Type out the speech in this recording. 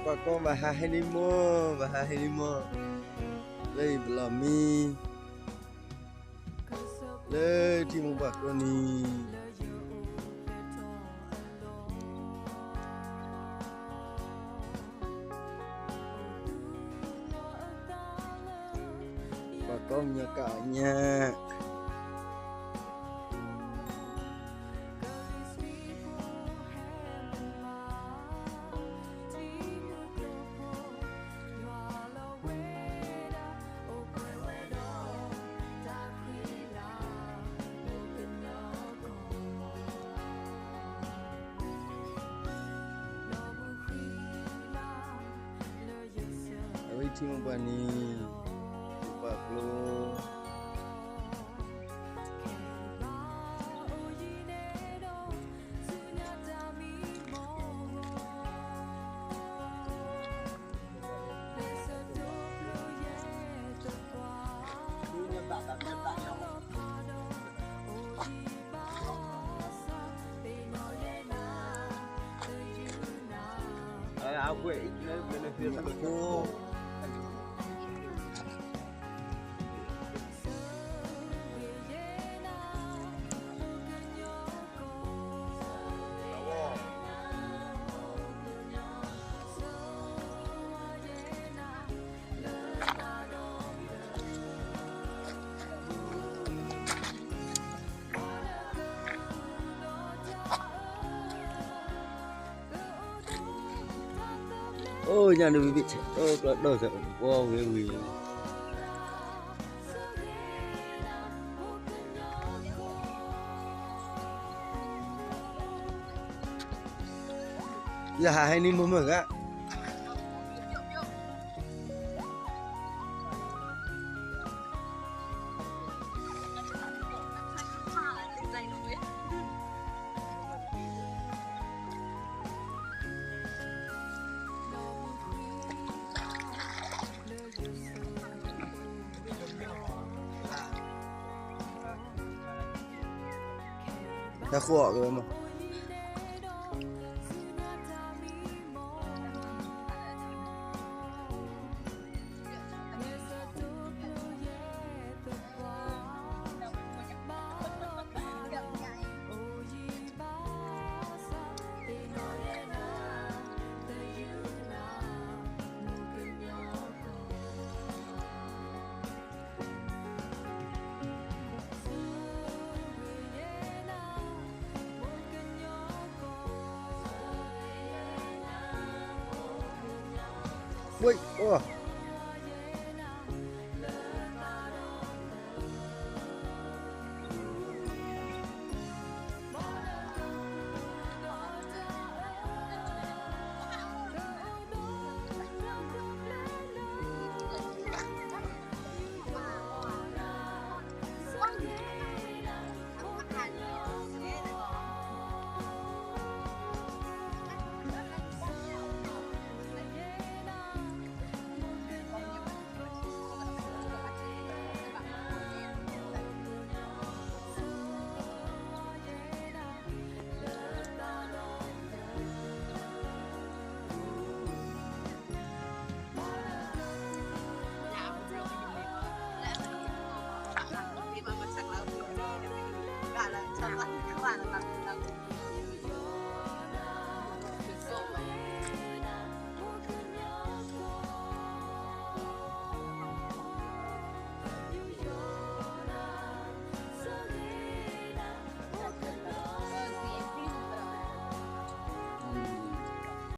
Bà con bà hai đi mua đây là mi đây thì một bà con đi bà con nhà cả nhà Waiting bani Baklo áo quệ bên phía cô ôi nhà đừng bị chết ôi đổ sợ wow ghê ghê giờ hai nên mua mực á đã khổ rồi mà ui,